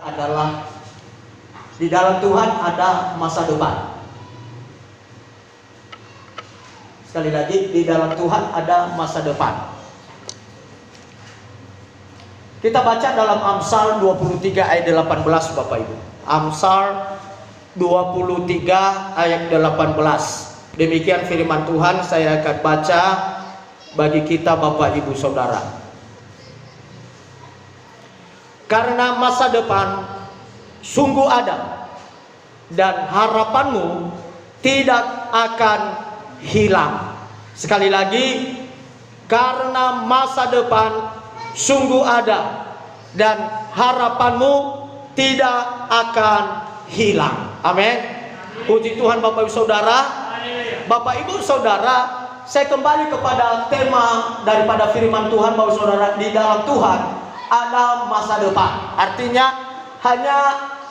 adalah di dalam Tuhan ada masa depan. Sekali lagi, di dalam Tuhan ada masa depan. Kita baca dalam Amsal 23 ayat 18 Bapak Ibu. Amsal 23 ayat 18. Demikian firman Tuhan, saya akan baca bagi kita Bapak Ibu Saudara. Karena masa depan sungguh ada dan harapanmu tidak akan hilang. Sekali lagi, karena masa depan sungguh ada dan harapanmu tidak akan hilang. Amin. Puji Tuhan Bapak Ibu Saudara. Bapak Ibu Saudara, saya kembali kepada tema daripada firman Tuhan Bapak Saudara, di dalam Tuhan ada masa depan. Artinya hanya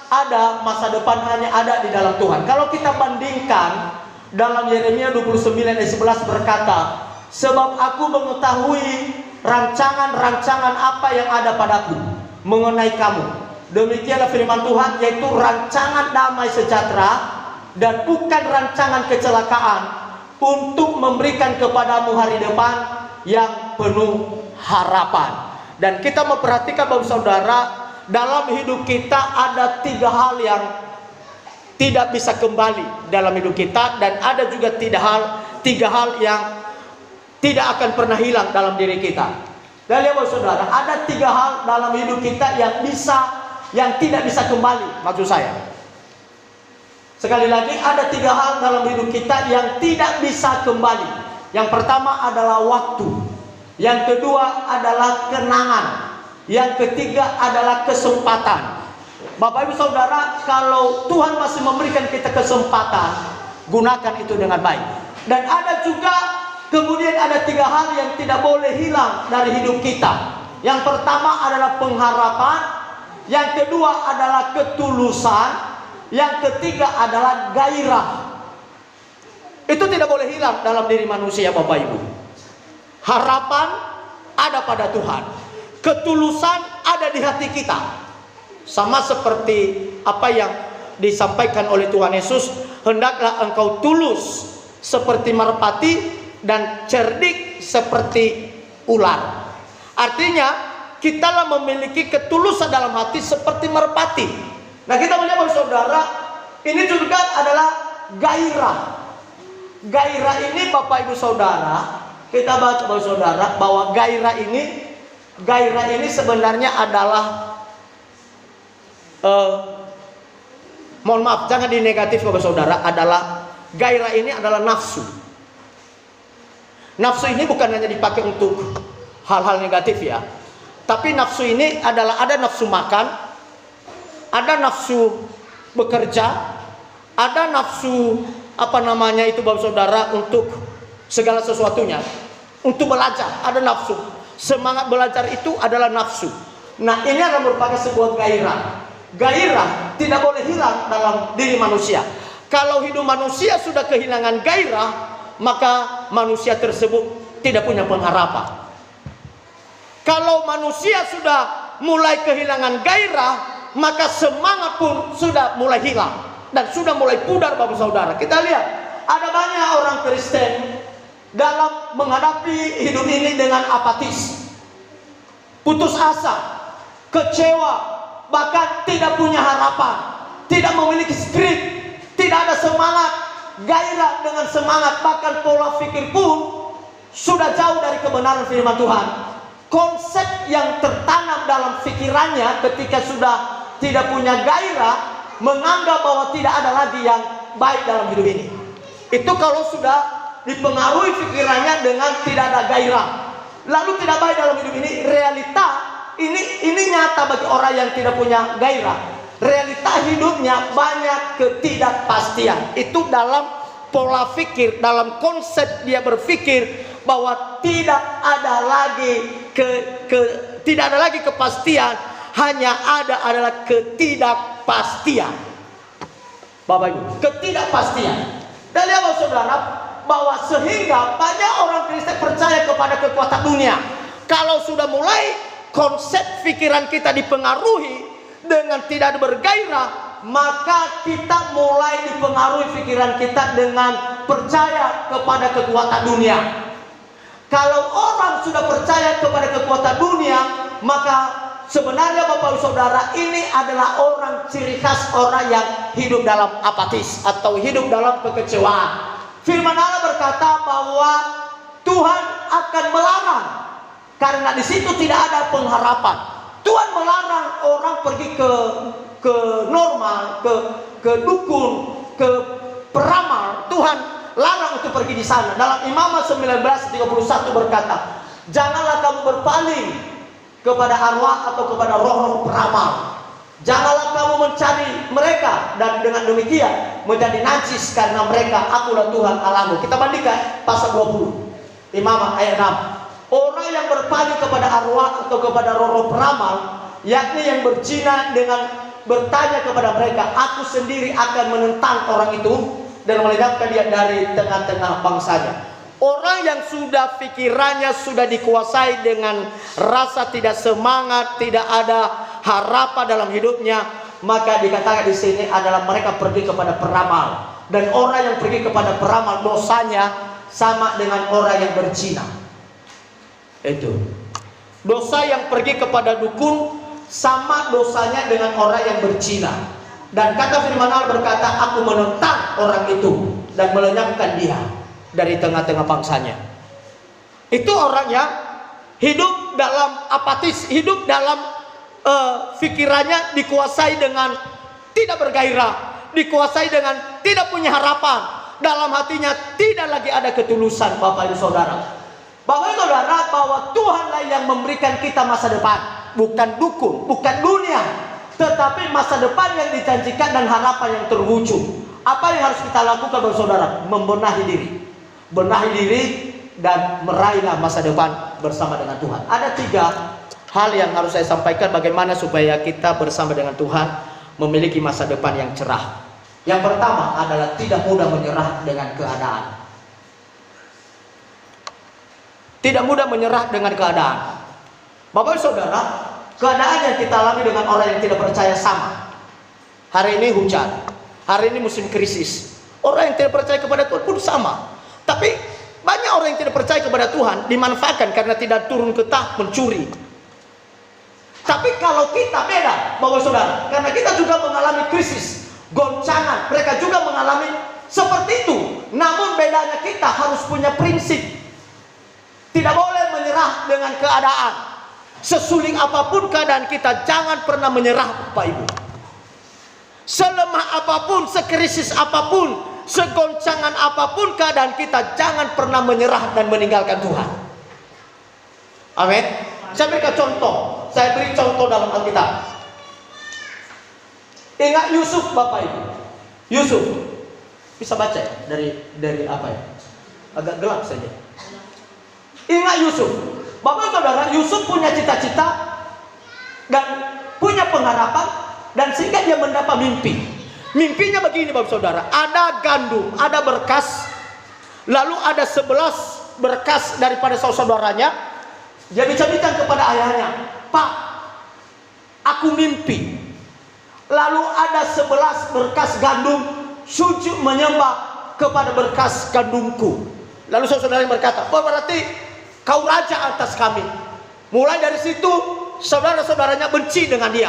ada masa depan, hanya ada di dalam Tuhan. Kalau kita bandingkan dalam Yeremia 29 ayat 11 berkata, sebab aku mengetahui rancangan-rancangan apa yang ada padaku mengenai kamu. Demikianlah firman Tuhan, yaitu rancangan damai sejahtera dan bukan rancangan kecelakaan, untuk memberikan kepadamu hari depan yang penuh harapan. Dan kita memperhatikan Bapak Saudara, dalam hidup kita ada 3 hal yang tidak bisa kembali dalam hidup kita, dan ada juga 3 hal yang tidak akan pernah hilang dalam diri kita. Dan ya Bapak Saudara, ada 3 hal dalam hidup kita yang tidak bisa kembali, maksud saya. Sekali lagi, ada 3 hal dalam hidup kita yang tidak bisa kembali. Yang pertama adalah waktu. Yang kedua adalah kenangan. Yang ketiga adalah kesempatan. Bapak Ibu Saudara, kalau Tuhan masih memberikan kita kesempatan, gunakan itu dengan baik. Dan ada juga kemudian ada 3 hal yang tidak boleh hilang dari hidup kita. Yang pertama adalah pengharapan. Yang kedua adalah ketulusan. Yang ketiga adalah gairah. Itu tidak boleh hilang dalam diri manusia Bapak Ibu. Harapan ada pada Tuhan, ketulusan ada di hati kita. Sama seperti apa yang disampaikan oleh Tuhan Yesus, hendaklah engkau tulus seperti merpati dan cerdik seperti ular. Artinya kitalah memiliki ketulusan dalam hati seperti merpati. Nah, kita melihat Bapak Saudara, ini juga adalah gairah. Gairah ini Bapak Ibu Saudara, kita baca Bapak Saudara bahwa gairah ini sebenarnya adalah mohon maaf, jangan di negatif Bapak Saudara, adalah gairah ini adalah nafsu. Nafsu ini bukan hanya dipakai untuk hal-hal negatif ya. Tapi nafsu ini adalah, ada nafsu makan, ada nafsu bekerja, ada nafsu Bapak Saudara untuk segala sesuatunya, untuk belajar ada nafsu. Semangat belajar itu adalah nafsu. Nah, ini adalah merupakan sebuah gairah. Gairah tidak boleh hilang dalam diri manusia. Kalau hidup manusia sudah kehilangan gairah, maka manusia tersebut tidak punya pengharapan. Kalau manusia sudah mulai kehilangan gairah, maka semangat pun sudah mulai hilang dan sudah mulai pudar Bapak Saudara. Kita lihat ada banyak orang Kristen dalam menghadapi hidup ini dengan apatis, putus asa, kecewa, bahkan tidak punya harapan, tidak memiliki spirit, tidak ada semangat, gairah dengan semangat, bahkan pola pikir pun sudah jauh dari kebenaran firman Tuhan. Konsep yang tertanam dalam pikirannya ketika sudah tidak punya gairah, menganggap bahwa tidak ada lagi yang baik dalam hidup ini. Itu kalau sudah dipengaruhi pikirannya dengan tidak ada gairah, lalu tidak baik dalam hidup ini. Realita ini nyata bagi orang yang tidak punya gairah. Realita hidupnya banyak ketidakpastian. Itu dalam pola pikir, dalam konsep dia berpikir bahwa tidak ada lagi kepastian, hanya adalah ketidakpastian. Bapak Ibu, ketidakpastian. Dan lihat Bapak Saudara, bahwa sehingga banyak orang Kristen percaya kepada kekuatan dunia. Kalau sudah mulai konsep pikiran kita dipengaruhi dengan tidak bergairah, maka kita mulai dipengaruhi pikiran kita dengan percaya kepada kekuatan dunia. Kalau orang sudah percaya kepada kekuatan dunia, maka sebenarnya Bapak Ibu Saudara, ini adalah orang, ciri khas orang yang hidup dalam apatis atau hidup dalam kekecewaan. Firman Allah berkata bahwa Tuhan akan melarang, karena di situ tidak ada pengharapan. Tuhan melarang orang pergi ke normal, ke dukun, ke peramal. Tuhan larang untuk pergi di sana. Dalam Imamat 19:31 berkata, janganlah kamu berpaling kepada arwah atau kepada roh-roh peramal. Janganlah kamu mencari mereka, dan dengan demikian menjadi najis karena mereka, akulah Tuhan Allahmu. Kita bandingkan pasal 20 Imamat ayat 6. Orang yang berpaling kepada arwah atau kepada roh-roh peramal, yakni yang berzina dengan bertanya kepada mereka, aku sendiri akan menentang orang itu dan melenyapkan dia dari tengah-tengah bangsanya. Orang yang sudah pikirannya sudah dikuasai dengan rasa tidak semangat, tidak ada harapan dalam hidupnya, maka dikatakan di sini adalah mereka pergi kepada peramal. Dan orang yang pergi kepada peramal, dosanya sama dengan orang yang berzina. Itu dosa yang pergi kepada dukun sama dosanya dengan orang yang berzina. Dan kata firman Allah berkata, aku menentang orang itu dan melenyapkan dia dari tengah-tengah bangsanya. Itu orang yang hidup dalam apatis, hidup dalam pikirannya dikuasai dengan tidak bergairah, dikuasai dengan tidak punya harapan. Dalam hatinya tidak lagi ada ketulusan. Bapak Ibu Saudara, Bapak Ibu Saudara, bahwa Tuhanlah yang memberikan kita masa depan, bukan dukun, bukan dunia, tetapi masa depan yang dijanjikan dan harapan yang terwujud. Apa yang harus kita lakukan Bapak Saudara? Membenahi diri, benahi diri dan meraihlah masa depan bersama dengan Tuhan. Ada 3 hal yang harus saya sampaikan bagaimana supaya kita bersama dengan Tuhan memiliki masa depan yang cerah. Yang pertama adalah tidak mudah menyerah dengan keadaan. Tidak mudah menyerah dengan keadaan. Bapak Saudara, keadaan yang kita alami dengan orang yang tidak percaya sama. Hari ini hujan, hari ini musim krisis. Orang yang tidak percaya kepada Tuhan pun sama. Tapi banyak orang yang tidak percaya kepada Tuhan dimanfaatkan karena tidak turun getah mencuri. Tapi kalau kita beda, Bapak Saudara, karena kita juga mengalami krisis, goncangan, mereka juga mengalami seperti itu. Namun bedanya kita harus punya prinsip. Tidak boleh menyerah dengan keadaan. Sesulit apapun keadaan kita, jangan pernah menyerah Bapak Ibu. Selemah apapun, sekrisis apapun, segoncangan apapun keadaan kita, jangan pernah menyerah dan meninggalkan Tuhan. Amin. Saya berikan contoh. Saya beri contoh dalam Alkitab. Ingat Yusuf Bapak Ibu. Yusuf. Bisa baca ya? Dari apa ya? Agak gelap saja. Ingat Yusuf. Bapak Saudara, Yusuf punya cita-cita dan punya pengharapan, dan sehingga dia mendapat mimpi. Mimpinya begini Bapak Saudara, ada gandum, ada berkas, lalu ada 11 berkas daripada saudara-saudaranya. Dia bincang-bincang kepada ayahnya, Pak, aku mimpi. Lalu ada 11 berkas gandum, sujud menyembah kepada berkas gandumku. Lalu saudara-saudaranya berkata, oh berarti kau raja atas kami. Mulai dari situ saudara-saudaranya benci dengan dia.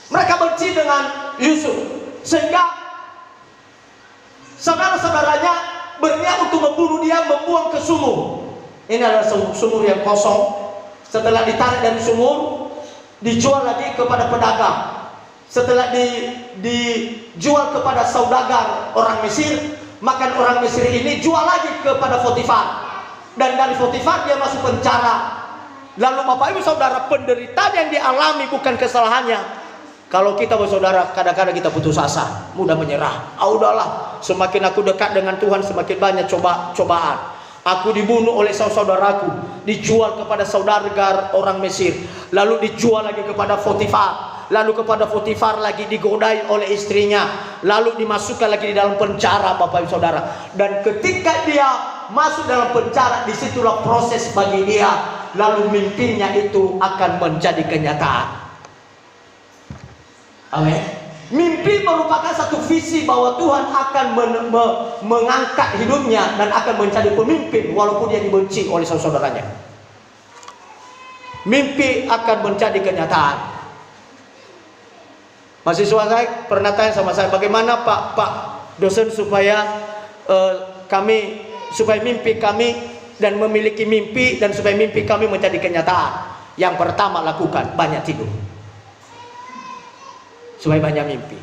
Mereka benci dengan Yusuf, sehingga saudara-saudaranya berniat untuk membunuh dia, membuang ke sumur. Ini adalah sumur yang kosong. Setelah ditarik dari sumur, dijual lagi kepada pedagang. Setelah dijual kepada saudagar orang Mesir, maka orang Mesir ini jual lagi kepada Potifar. Dan dari Potifar dia masuk penjara. Lalu Bapak Ibu Saudara, penderitaan yang dialami bukan kesalahannya. Kalau kita bersaudara, kadang-kadang kita putus asa, mudah menyerah. Udahlah, semakin aku dekat dengan Tuhan, semakin banyak cobaan. Aku dibunuh oleh saudaraku, dijual kepada saudagar orang Mesir, lalu dijual lagi kepada Potifar, lalu kepada Potifar lagi digodai oleh istrinya, lalu dimasukkan lagi di dalam penjara Bapak Ibu Saudara. Dan ketika dia masuk dalam penjara, disitulah proses bagi dia, lalu mimpinya itu akan menjadi kenyataan. Amin. Mimpi merupakan satu visi bahwa Tuhan akan mengangkat hidupnya dan akan menjadi pemimpin walaupun dia dibenci oleh saudara-saudaranya. Mimpi akan menjadi kenyataan. Mahasiswa saya pernah tanya sama saya, bagaimana Pak dosen supaya supaya mimpi kami dan memiliki mimpi dan supaya mimpi kami menjadi kenyataan. Yang pertama lakukan banyak tidur. Supaya banyak mimpi.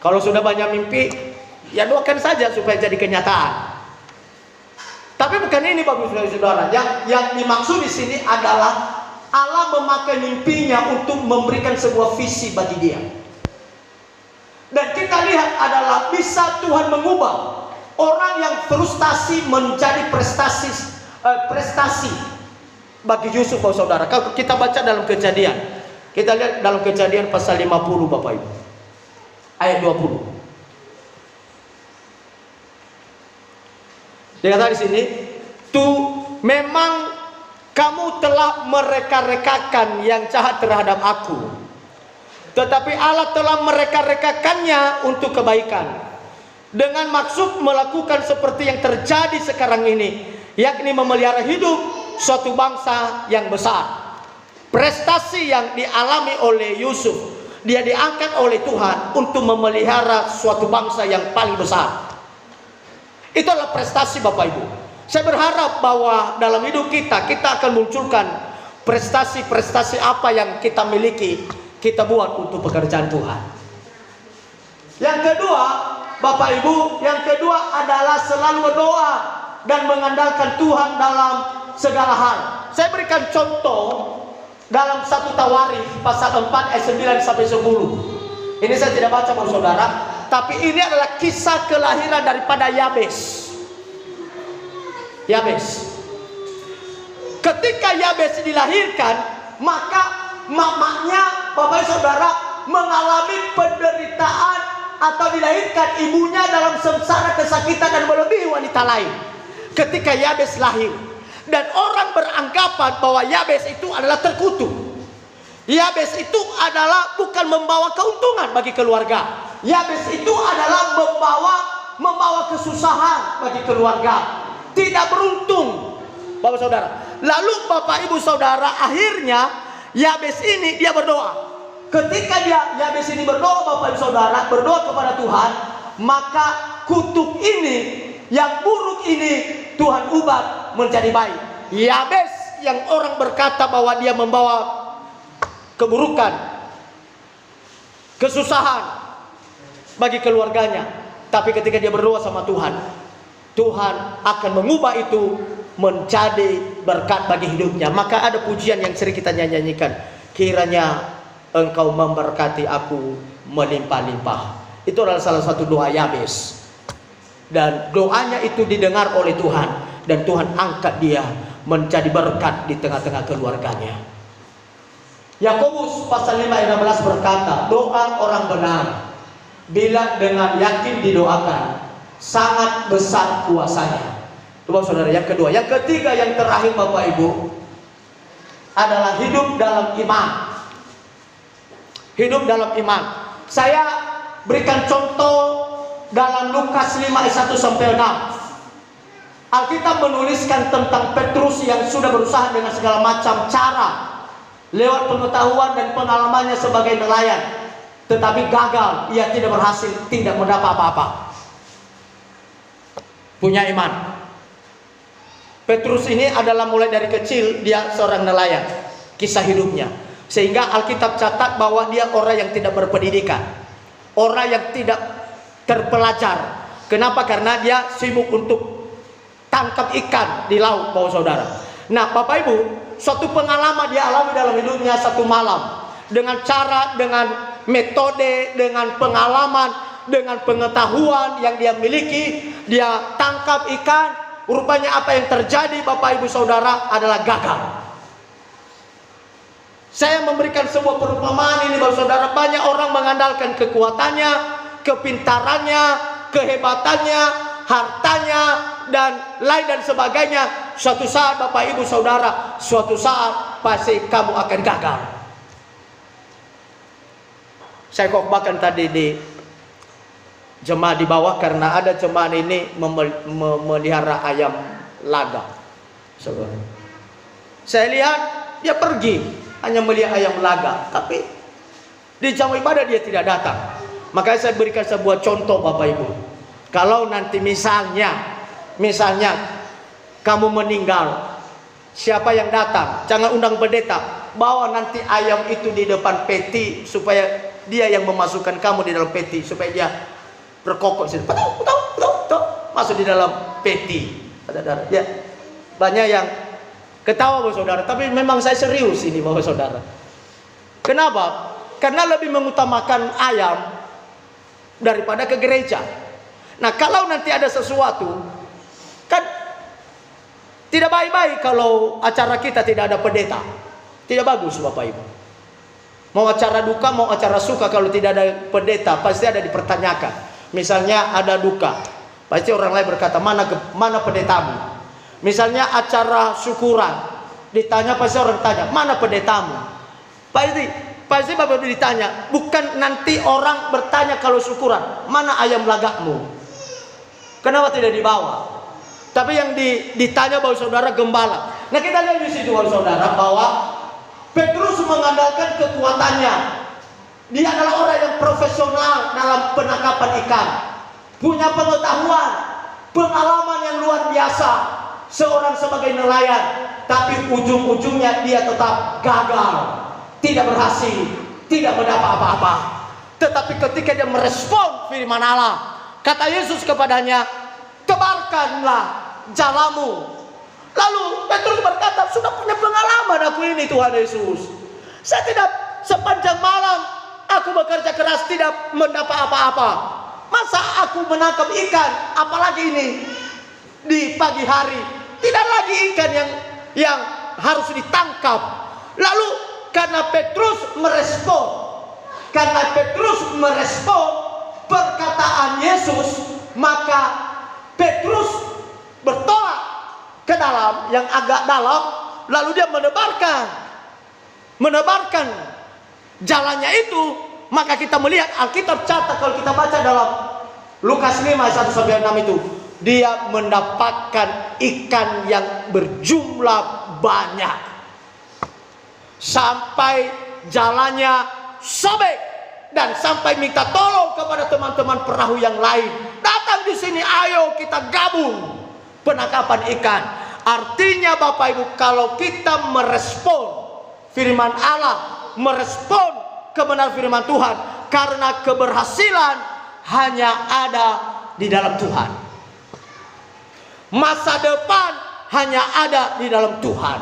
Kalau sudah banyak mimpi, ya doakan saja supaya jadi kenyataan. Tapi bukan ini Bapak Ibu Saudara. Yang dimaksud di sini adalah Allah memakai mimpinya untuk memberikan sebuah visi bagi dia. Dan kita lihat adalah bisa Tuhan mengubah orang yang frustasi menjadi prestasi bagi Yusuf, Bapak Saudara. Kalau kita baca dalam Kejadian, kita lihat dalam Kejadian pasal 50 Bapak Ibu, ayat 20. Dikatakan di sini, memang kamu telah mereka-rekakan yang jahat terhadap aku, tetapi Allah telah mereka-rekakannya untuk kebaikan, dengan maksud melakukan seperti yang terjadi sekarang ini, yakni memelihara hidup suatu bangsa yang besar. Prestasi yang dialami oleh Yusuf, dia diangkat oleh Tuhan untuk memelihara suatu bangsa yang paling besar. Itu adalah prestasi Bapak Ibu. Saya berharap bahwa dalam hidup kita akan munculkan prestasi-prestasi apa yang kita miliki, kita buat untuk pekerjaan Tuhan. Yang kedua Bapak Ibu, yang kedua adalah selalu berdoa dan mengandalkan Tuhan dalam segala hal. Saya berikan contoh dalam 1 Tawarikh pasal 4 ayat 9 sampai 10. Ini saya tidak baca Bapak Saudara, tapi ini adalah kisah kelahiran daripada Yabes. Ketika Yabes dilahirkan, maka mamanya Bapak Saudara mengalami penderitaan atau dilahirkan ibunya dalam sengsara kesakitan dan melebihi wanita lain. Ketika Yabes lahir, dan orang beranggapan bahwa Yabes itu adalah terkutuk. Yabes itu adalah bukan membawa keuntungan bagi keluarga. Yabes itu adalah membawa kesusahan bagi keluarga. Tidak beruntung, Bapak Saudara. Lalu Bapak Ibu Saudara, akhirnya Yabes ini dia berdoa. Ketika Yabes ini berdoa, Bapak Ibu Saudara, berdoa kepada Tuhan, maka kutuk ini, yang buruk ini, Tuhan ubah menjadi baik. Yabes yang orang berkata bahwa dia membawa keburukan, kesusahan bagi keluarganya, tapi ketika dia berdoa sama Tuhan, Tuhan akan mengubah itu menjadi berkat bagi hidupnya. Maka ada pujian yang sering kita nyanyikan, kiranya Engkau memberkati aku melimpah-limpah. Itu adalah salah satu doa Yabes, dan doanya itu didengar oleh Tuhan, dan Tuhan angkat dia menjadi berkat di tengah-tengah keluarganya. Yakobus pasal 5 ayat 16 berkata, doa orang benar bila dengan yakin didoakan sangat besar kuasanya. Bapak Saudara, yang kedua. Yang ketiga, yang terakhir Bapak Ibu, adalah hidup dalam iman. Hidup dalam iman. Saya berikan contoh dalam Lukas 5 ayat 1 sampai 6. Alkitab menuliskan tentang Petrus yang sudah berusaha dengan segala macam cara lewat pengetahuan dan pengalamannya sebagai nelayan, tetapi gagal. Ia tidak berhasil, tidak mendapat apa-apa. Punya iman. Petrus ini adalah mulai dari kecil dia seorang nelayan, kisah hidupnya, sehingga Alkitab catat bahwa dia orang yang tidak berpendidikan, orang yang tidak terpelajar. Kenapa? Karena dia sibuk untuk tangkap ikan di laut, Bapak Saudara. Nah, Bapak Ibu, suatu pengalaman dia alami dalam hidupnya satu malam, dengan cara, dengan metode, dengan pengalaman, dengan pengetahuan yang dia miliki, dia tangkap ikan. Rupanya apa yang terjadi Bapak Ibu Saudara adalah gagal. Saya memberikan sebuah perumpamaan ini Bapak Saudara. Banyak orang mengandalkan kekuatannya, kepintarannya, kehebatannya, hartanya, dan lain dan sebagainya. Suatu saat Bapak Ibu Saudara, suatu saat pasti kamu akan gagal. Saya khotbahkan tadi di jemaah di bawah, karena ada jemaah ini memelihara ayam laga. Saya lihat dia pergi hanya melihat ayam laga, tapi di jam ibadah dia tidak datang. Makanya saya berikan sebuah contoh Bapak Ibu. Kalau nanti misalnya kamu meninggal, siapa yang datang? Jangan undang pendeta. Bawa nanti ayam itu di depan peti, supaya dia yang memasukkan kamu di dalam peti, supaya dia berkokok sini, masuk di dalam peti. Ya, banyak yang ketawa Bapak Saudara, tapi memang saya serius ini Bapak Saudara. Kenapa? Karena lebih mengutamakan ayam daripada ke gereja. Nah, kalau nanti ada sesuatu, kan tidak baik-baik kalau acara kita tidak ada pendeta. Tidak bagus Bapak Ibu. Mau acara duka, mau acara suka, kalau tidak ada pendeta pasti ada dipertanyakan. Misalnya ada duka, pasti orang lain berkata, mana pendetamu? Misalnya acara syukuran, ditanya pasti orang tanya, mana pendetamu? Pasti Bapak Ibu ditanya. Bukan nanti orang bertanya kalau syukuran, mana ayam lagakmu? Kenapa tidak dibawa? Tapi yang ditanya Bapak Saudara gembala. Nah, kita lihat di situ Bapak Saudara bahwa Petrus mengandalkan kekuatannya. Dia adalah orang yang profesional dalam penangkapan ikan, punya pengetahuan, pengalaman yang luar biasa, seorang sebagai nelayan. Tapi ujung-ujungnya dia tetap gagal, tidak berhasil, tidak mendapat apa-apa. Tetapi ketika dia merespon firman Allah, kata Yesus kepadanya, tebarkanlah jalamu. Lalu Petrus berkata, sudah punya pengalaman aku ini Tuhan Yesus. Saya tidak sepanjang malam aku bekerja keras tidak mendapat apa-apa. Masa aku menangkap ikan, apalagi ini di pagi hari, tidak lagi ikan yang harus ditangkap. Lalu karena Petrus merespon perkataan Yesus, maka Petrus bertolak ke dalam, yang agak dalam, lalu dia menebarkan jalannya itu. Maka kita melihat Alkitab catat, kalau kita baca dalam Lukas 5 ayat 1-6 itu, dia mendapatkan ikan yang berjumlah banyak sampai jalannya sobek, dan sampai minta tolong kepada teman-teman perahu yang lain, datang di sini, ayo kita gabung penangkapan ikan. Artinya Bapak Ibu, kalau kita merespon firman Allah, merespon kebenaran firman Tuhan, karena keberhasilan hanya ada di dalam Tuhan. Masa depan hanya ada di dalam Tuhan.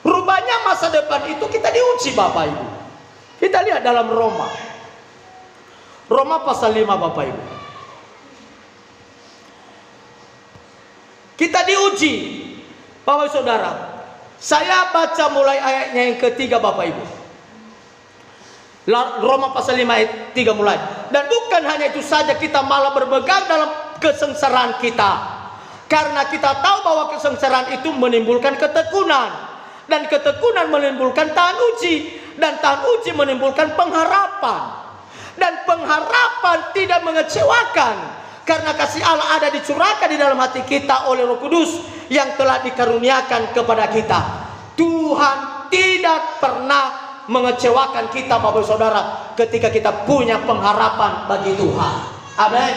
Rupanya masa depan itu kita diuji Bapak Ibu. Kita lihat dalam Roma pasal 5 Bapak Ibu. Kita diuji Bapak Saudara. Saya baca mulai ayatnya yang ketiga Bapak Ibu. Roma pasal 5 ayat 3 mulai. Dan bukan hanya itu saja, kita malah berpegang dalam kesengsaraan kita, karena kita tahu bahwa kesengsaraan itu menimbulkan ketekunan, dan ketekunan menimbulkan tahan uji, dan tahan uji menimbulkan pengharapan. Dan pengharapan tidak mengecewakan, karena kasih Allah ada dicurahkan di dalam hati kita oleh Roh Kudus yang telah dikaruniakan kepada kita. Tuhan tidak pernah mengecewakan kita Bapak Saudara, ketika kita punya pengharapan bagi Tuhan. Amin.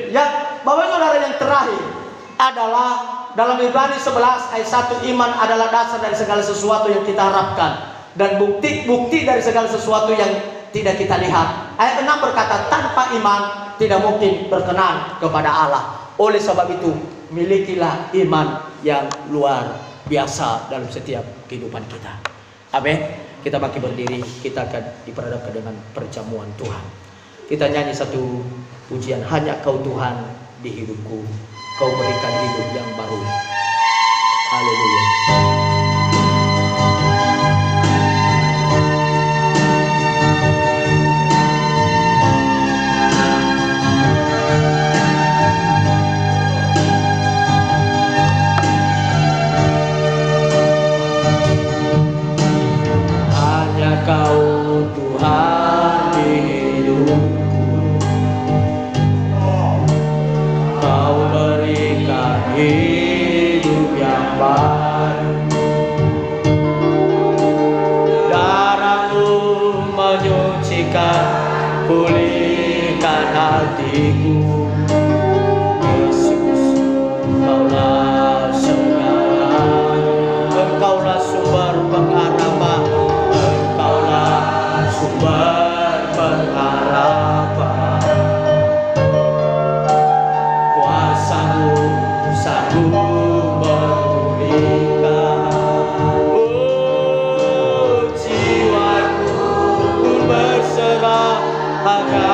Yang Bapak Saudara yang terakhir adalah dalam Ibrani 11 ayat 1, iman adalah dasar dari segala sesuatu yang kita harapkan, dan bukti dari segala sesuatu yang tidak kita lihat. Ayat 6 berkata, tanpa iman tidak mungkin berkenan kepada Allah. Oleh sebab itu, milikilah iman yang luar biasa dalam setiap kehidupan kita. Amin. Kita bangkit berdiri, kita akan diperhadapkan dengan perjamuan Tuhan. Kita nyanyi satu pujian, hanya Kau Tuhan di hidupku, Kau berikan hidup yang baru. Haleluya. Kau Tuhan menyucikan, pulihkan hatiku. Yesus, Engkaulah segala, Engkaulah sumber pengharapan, Engkaulah sumber pengharapan. Kuasa-Mu sanggup memulihkan. Oh, jiwaku pun berserah akan